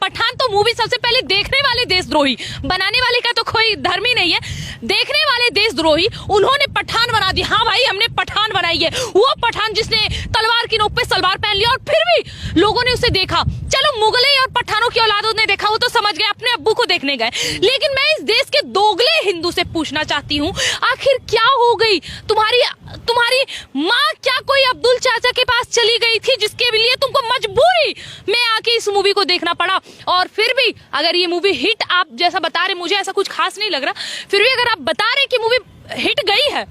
पठान तो मूवी सबसे पहले देखने वाले देशद्रोही, बनाने वाले का तो कोई धर्म ही नहीं है, देखने वाले देशद्रोही उन्होंने पठान बना दी। हाँ भाई हमने पठान बनाई है, वो पठान जिसने तलवार की नोक पे सलवार पहन लिया और फिर भी लोगों ने उसे देखा। चलो मुगले और पठानों की औलादों ने देखा, वो तो समझ गए, अपने अब्बू को देखने गए। लेकिन मैं इस देश के दोगले हिंदू से पूछना चाहती हूँ, आखिर क्या हो गई तुम्हारी माँ? क्या कोई अब्दुल चाचा के पास चली गई थी जिसके लिए तुमको मजबूरी में आके इस मूवी को देखना पड़ा? और फिर भी अगर ये मूवी हिट, आप जैसा बता रहे, मुझे ऐसा कुछ खास नहीं लग रहा, फिर भी अगर आप बता रहे कि मूवी हिट गई है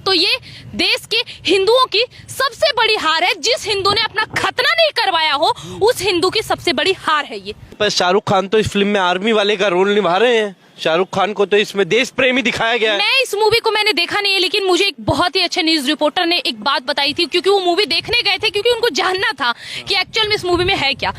तो ये देश के हिंदुओं की सबसे बड़ी हार है। जिस हिंदू ने अपना खतना नहीं करवाया हो उस हिंदू की सबसे बड़ी हार है ये। पर शाहरुख खान तो इस फिल्म में आर्मी वाले का रोल निभा रहे हैं। शाहरुख खान को तो इसमें देश प्रेमी दिखाया गया है। मैं इस मूवी को मैंने देखा नहीं है, लेकिन मुझे एक बहुत ही अच्छे न्यूज रिपोर्टर ने एक बात बताई थी, क्योंकि वो मूवी देखने गए थे, क्योंकि उनको जानना था कि एक्चुअल में इस मूवी में है क्या।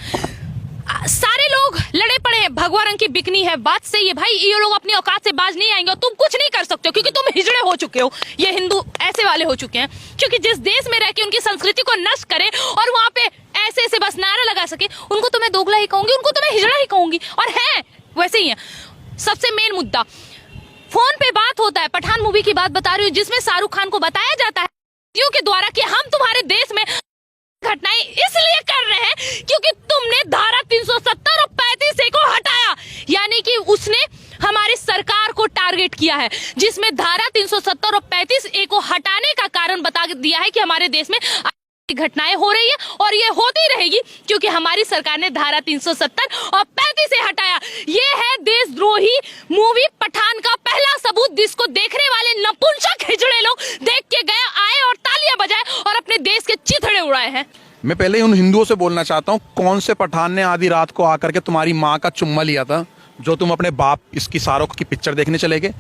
सारे लोग लड़े पड़े हैं, भगवा रंग की बिकनी है, बात सही है भाई, ये लोग अपनी औकात से बाज नहीं आएंगे और तुम कुछ नहीं कर सकते हो क्योंकि तुम हिजड़े हो चुके हो। ये हिंदू ऐसे वाले हो चुके हैं क्योंकि जिस देश में रह के उनकी संस्कृति को नष्ट करे और वहां पे ऐसे बस नारा लगा सके, उनको तो मैं दोगला ही कहूंगी, उनको तो मैं हिजड़ा ही कहूंगी। और है वैसे ही है। सबसे मेन मुद्दा, फोन पे बात होता है, पठान मूवी की बात बता रही हूँ, जिसमें शाहरुख खान को बताया जाता है के द्वारा कि हम तुम्हारे देश में घटनाएं इसलिए कर रहे हैं क्योंकि तुमने धारा 370 और 35A को हटाया। यानी कि उसने हमारी सरकार को टारगेट किया है, जिसमें धारा 370 और 35A को हटाने का कारण बता दिया है कि हमारे देश में घटनाएं हो रही है और ये होती रहेगी क्योंकि हमारी सरकार ने धारा 370 और 35A हटाया। ये है देशद्रोही मूवी पठान का पहला सबूत, जिसको देखने वाले नपुंसक हिजड़े लोग देख के गए, आए और तालियां बजाए और अपने देश के चिथड़े उड़ाए हैं। मैं पहले उन हिंदुओं से बोलना चाहता हूँ, कौन से पठान ने आधी रात को आकर के तुम्हारी माँ का चुम्मा लिया था जो तुम अपने बाप इसकी शाहरुख की पिक्चर देखने चले गए?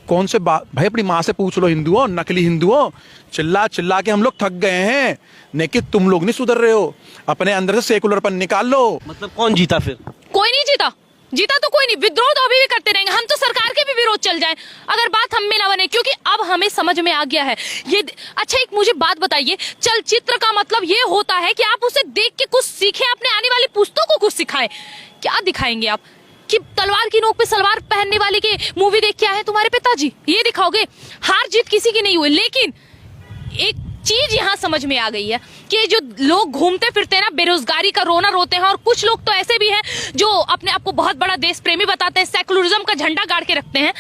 कौन से भाई अपनी माँ से पूछ लो, हिंदुओं, नकली हिंदुओं, चिल्ला चिल्ला के हम लोग थक गए हैं, लेकिन तुम लोग नहीं सुधर रहे हो। अपने अंदर से सेकुलरपन निकाल लो। मतलब कौन जीता फिर? कोई नहीं जीता तो कोई नहीं। विद्रोह तो अभी भी करते रहेंगे, हम तो सरकार के भी विरोध चल जाएं अगर बात हम में ना बने, क्योंकि अब हमें समझ में आ गया है ये। अच्छा एक मुझे बात बताइए, चलचित्र का मतलब ये होता है कि आप उसे देख के कुछ सीखें, अपने आने वाली पुस्तकों को कुछ सिखाएं। क्या दिखाएंगे आप कि तलवार की नोक पे सलवार पहनने वाले के मूवी देख के आए तुम्हारे पिताजी, ये दिखाओगे? हार जीत किसी की नहीं हुई। लेकिन एक चीज यहाँ समझ में आ गई है कि जो लोग घूमते फिरते हैं ना, बेरोजगारी का रोना रोते हैं, और कुछ लोग तो ऐसे भी हैं जो अपने आप को बहुत बड़ा देश प्रेमी बताते हैं, सेकुलरिज्म का झंडा गाड़ के रखते हैं।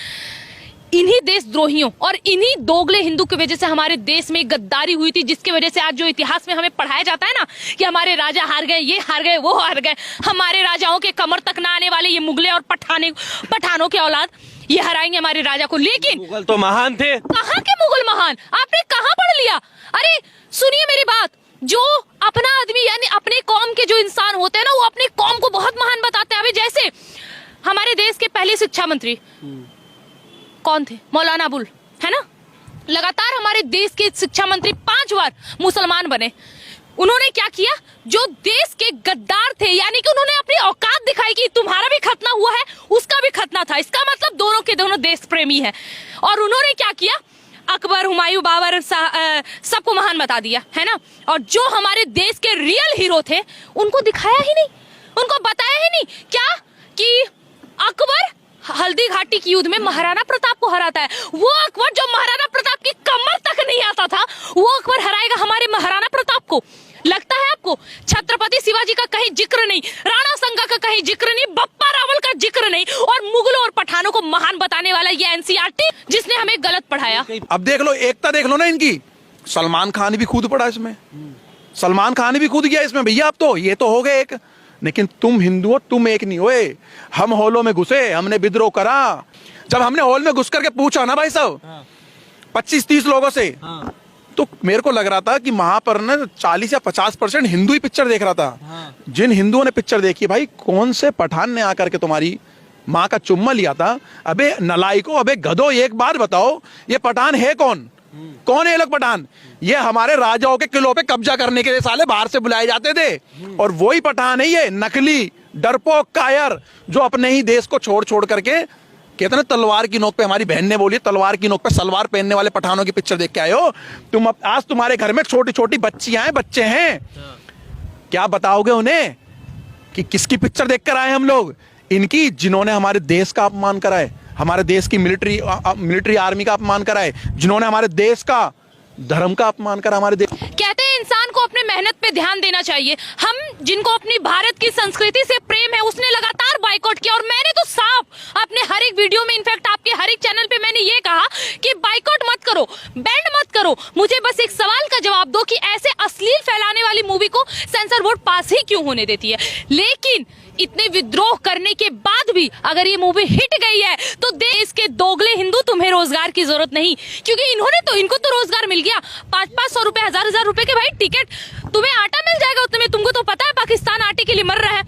इन्हीं देशद्रोहियों और इन्हीं दोगले हिंदू की वजह से हमारे देश में गद्दारी हुई थी, जिसकी वजह से आज जो इतिहास में हमें पढ़ाया जाता है ना कि हमारे राजा हार गए, ये हार गए, वो हार गए, हमारे राजाओं के कमर तक ना आने वाले ये मुगले और पठानों के औलाद ये हराएंगे हमारे राजा को। लेकिन मुगल तो महान थे। कहाँ के मुगल महान? आपने कहाँ पढ़ लिया? अरे सुनिए मेरी बात, जो अपना आदमी यानी अपने कौम के जो इंसान होते हैं ना, वो अपने कौम को बहुत महान बताते हैं। अभी जैसे हमारे देश के पहले शिक्षा मंत्री कौन थे? मौलाना अबुल, है ना? लगातार हमारे देश के शिक्षा मंत्री 5 बार मुसलमान बने। उन्होंने क्या किया? जो देश के गद्दार थे, यानी कि उन्होंने अपनी औकात दिखाई कि तुम्हारा भी खतना हुआ है, उसका भी खतना था, इसका मतलब दोनों के दोनों देश प्रेमी हैं। और उन्होंने क्या किया? अकबर, हुमायूं, बाबर सबको महान बता दिया, है ना? और जो हमारे देश के रियल हीरो थे उनको दिखाया ही नहीं, उनको बताया ही नहीं। क्या कि अकबर हल्दी घाटी की युद्ध में महाराणा प्रताप को हराता है। वो अकबर जो महाराणा प्रताप की कमर तक नहीं आता था, वो अकबर हराएगा हमारे महाराणा प्रताप को? लगता है आपको? छत्रपति शिवाजी का कहीं जिक्र नहीं, राणा संगा का कहीं जिक्र नहीं, बप्पा रावल का जिक्र नहीं, और मुगलों और पठानों को महान बताने वाला ये एनसीईआरटी जिसने हमें गलत पढ़ाया। अब देख लो, एकता देख लो ना इनकी। सलमान खान भी कूद पड़ा इसमें, सलमान खान भी कूद गया इसमें। भैया अब तो ये तो हो गए एक, लेकिन तुम हिंदुओं तुम एक नहीं हुए। हम हॉलों में घुसे, हमने विद्रोह करा। जब हमने हॉल में घुस करके पूछा ना भाई साहब 25-30 लोगों से, तो मेरे को लग रहा था कि वहां पर ना 40 या 50% हिंदू ही पिक्चर देख रहा था। जिन हिंदुओं ने पिक्चर देखी, भाई कौन से पठान ने आकर के तुम्हारी माँ का चुम्मा लिया था? अबे नलायको, अबे गधो, एक बात बताओ, ये पठान है कौन? कौन है ये लोग पठान? ये हमारे राजाओं के किलों पे कब्जा करने के लिए साले बाहर से बुलाए जाते थे, और वही पठान है ये नकली डरपोक कायर जो अपने ही देश को छोड़ छोड़ करके कहते ना, तलवार की नोक पे, हमारी बहन ने बोली, तलवार की नोक पे सलवार पहनने वाले पठानों की पिक्चर देख के आए हो तुम। आज तुम्हारे घर में छोटी छोटी बच्चियां हैं, बच्चे हैं, क्या बताओगे उन्हें? कि किसकी पिक्चर देखकर आए हम लोग? इनकी, जिन्होंने हमारे देश का अपमान करा है, हमारे देश की मिलिट्री आर्मी का अपमान करा है, जिन्होंने हमारे देश का धर्म का अपमान करा। हमारे देश कहते हैं इंसान को अपने मेहनत पे ध्यान देना चाहिए। हम जिनको अपनी भारत की संस्कृति से प्रेम है, उसने लगातार बाइकआउट किया। और मैंने तो साफ अपने हर एक वीडियो में, इनफैक्ट आपके हर एक चैनल पे मैंने ये कहा कि बाइकआउट मत करो, बैंड मत करो। मुझे बस एक सवाल का जवाब दो कि ऐसे अश्लील फैलाने वाली मूवी को सेंसर बोर्ड पास ही क्यों होने देती है? लेकिन इतने विद्रोह करने के बाद भी अगर ये मूवी हिट गई है तो देश के दोगले हिंदू, तुम्हें रोजगार की जरूरत नहीं, क्योंकि इनको तो रोजगार मिल गया। 500-500 रुपए, 1000-1000 रुपए के भाई टिकट, तुम्हें आटा मिल जाएगा उतने में। तुमको तो पता है पाकिस्तान आटे के लिए मर रहा है।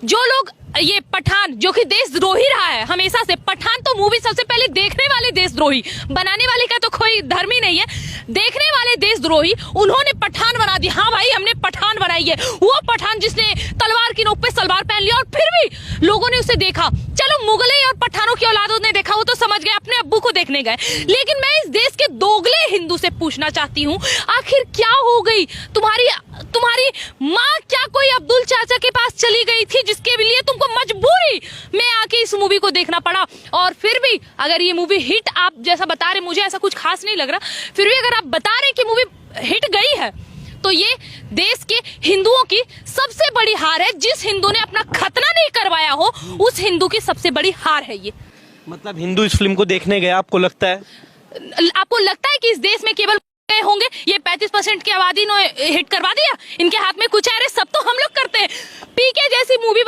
जो लोग ये पठान, जो कि देशद्रोही रहा है हमेशा से, पठान तो मूवी सबसे पहले देखने वाले देशद्रोही, बनाने वाले का तो कोई धर्म ही नहीं है, देखने वाले देशद्रोही, उन्होंने पठान बना दिया। हाँ भाई, हमने पठान बनाई है। वो पठान जिसने तलवार की नोक पे सलवार पहन लिया और फिर भी लोगों ने उसे देखा। चलो मुगले और पठानों की औलादों ने देखा, वो तो समझ गए, अपने अब्बू को देखने गए। लेकिन मैं इस देश के दोगले हिंदू से पूछना चाहती हूँ, आखिर क्या हो गई तुम्हारी माँ? क्या कोई अब्दुल चाचा के पास चली गई थी जिसके लिए तुमको मजबूरी में आके इस मूवी को देखना पड़ा? और फिर भी अगर ये मूवी हिट, आप जैसा बता रहे, मुझे ऐसा कुछ खास नहीं लग रहा, फिर भी अगर आप बता रहे कि मूवी हिट गई है तो ये देश के हिंदुओं की सबसे बड़ी हार है। जिस हिंदू ने अपना खतना नहीं करवाया हो, उस हिंदू की सबसे बड़ी हार है ये। मतलब हिंदू इस फिल्म को देखने गए, आपको लगता है कि इस देश में केवल गए होंगे? ये 35% की आबादी ने हिट करवा दिया, इनके हाथ में कुछ है? अरे सब तो हम लोग करते हैं। पीके जैसी मूवी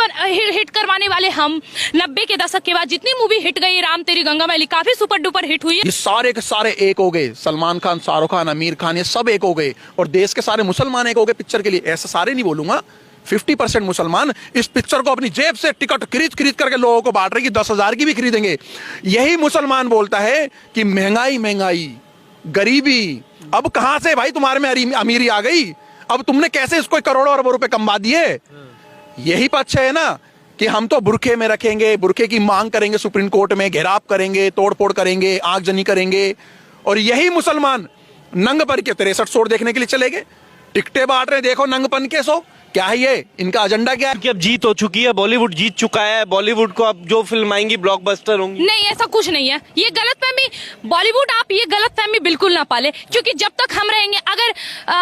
हिट करवाने वाले हम। 90 के दशक के बाद जितनी मूवी हिट गई, राम तेरी गंगा मैली काफी सुपर डुपर हिट हुई है। ये सारे के सारे एक हो गए। सलमान खान, शाहरुख खान, आमिर खान, ये सब एक हो गए। और देश के सारे मुसलमान एक हो गए पिक्चर के लिए। ऐसा सारे नहीं बोलूंगा, 50% मुसलमान इस पिक्चर को अपनी जेब से टिकट खरीद करके लोगों को बांट रहे कि 10,000 की भी खरीदेंगे। यही मुसलमान बोलता है कि महंगाई, गरीबी। अब कहां से भाई तुम्हारे में अमीरी आ गई? अब तुमने कैसे इसको करोड़ों अरबों रुपए कमा दिए? यही पक्ष है ना कि हम तो बुरखे में रखेंगे, बुरखे की मांग करेंगे, सुप्रीम कोर्ट में घेराव करेंगे, तोड़फोड़ करेंगे, आगजनी करेंगे। और यही मुसलमान नंगपन के 63 शो देखने के लिए चले गए, टिकटें बांट रहे। देखो नंगपन के शो क्या है, ये इनका एजेंडा क्या है? कि अब जीत हो चुकी है, बॉलीवुड जीत चुका है, बॉलीवुड को अब जो फिल्म आएंगी ब्लॉकबस्टर होंगी। नहीं, ऐसा कुछ नहीं है। ये गलतफहमी, बॉलीवुड, आप ये गलतफहमी बिल्कुल ना पाले, क्योंकि जब तक हम रहेंगे, अगर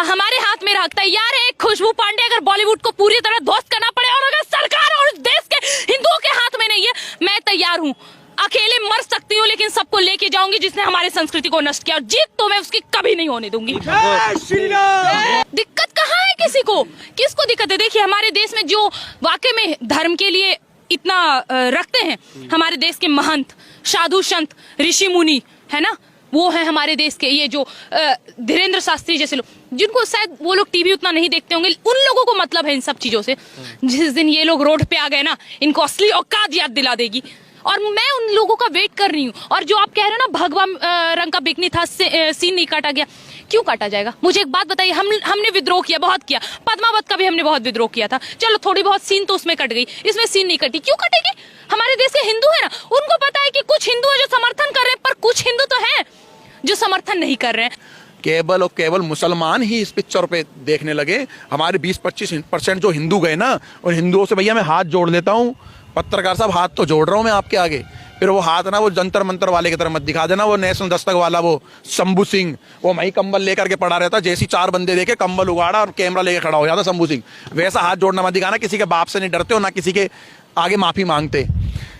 हमारे हाथ में रखता है यार एक खुशबू पांडे, अगर बॉलीवुड को पूरी तरह ध्वस्त करना पड़े और अगर सरकार और देश के हिंदुओं के हाथ में नहीं है, मैं तैयार हूँ। अकेले मर सकती हूँ, लेकिन सबको लेके जाऊंगी जिसने हमारे संस्कृति को नष्ट किया। और जीत तो मैं उसकी कभी नहीं होने दूंगी। दिक्कत कहाँ है किसी को? किसको दिक्कत है? देखिए, हमारे देश में जो वाकई में धर्म के लिए इतना रखते हैं, हमारे देश के महंत, साधु संत, ऋषि मुनि, है ना, वो है हमारे देश के। ये जो धीरेन्द्र शास्त्री जैसे लोग, जिनको शायद वो लोग टीवी उतना नहीं देखते होंगे, उन लोगों को मतलब है इन सब चीजों से। जिस दिन ये लोग रोड पे आ गए ना, इनको असली औकात याद दिला देगी। और मैं उन लोगों का वेट कर रही हूँ। और जो आप कह रहे हो ना, भगवा रंग का बिकनी था, सीन नहीं काटा गया, क्यों काटा जाएगा? मुझे एक बात बताइए, हमने विद्रोह किया, बहुत किया। पद्मावत का भी हमने बहुत विद्रोह किया था, चलो थोड़ी बहुत सीन तो उसमें कट गई, इसमें सीन नहीं कटी, क्यों कटेगी? हमारे देश के हिंदू है ना, उनको पता है कि कुछ हिंदू है जो समर्थन कर रहे हैं, पर कुछ हिंदू तो है जो समर्थन नहीं कर रहे हैं। केवल और केवल मुसलमान ही इस पिक्चर पे देखने लगे। हमारे 20-25% जो हिंदू गए ना, उन हिंदुओं से भैया मैं हाथ जोड़ लेता हूँ, पत्रकार साहब हाथ तो जोड़ रहा हूँ मैं आपके आगे। फिर वो हाथ ना वो जंतर मंतर वाले की तरह मत दिखा देना, वो नेशनल दस्तक वाला वो शंभू सिंह, वो मई कंबल लेकर के पड़ा रहता, जैसी 4 बंदे देखे कंबल उगाड़ा और कैमरा लेके खड़ा हो जाता शंभू सिंह। वैसा हाथ जोड़ना मत दिखाना। किसी के बाप से नहीं डरते हो, ना किसी के आगे माफी मांगते।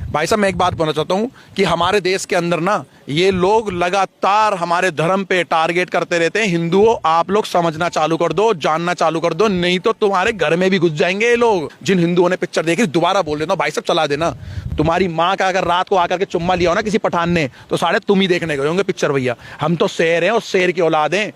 भाई साहब, मैं एक बात बोलना चाहता हूँ कि हमारे देश के अंदर ना ये लोग लगातार हमारे धर्म पे टारगेट करते रहते हैं। हिंदुओं, आप लोग समझना चालू कर दो, जानना चालू कर दो, नहीं तो तुम्हारे घर में भी घुस जाएंगे ये लोग। जिन हिंदुओं ने पिक्चर देखी, दोबारा बोल देता हूँ भाई साहब चला देना। तुम्हारी माँ का अगर रात को आकर के चुम्मा लिया हो ना किसी पठान ने, तो साढ़े तुम ही देखने गए होंगे पिक्चर भैया। हम तो शेर हैं और शेर की औलाद हैं।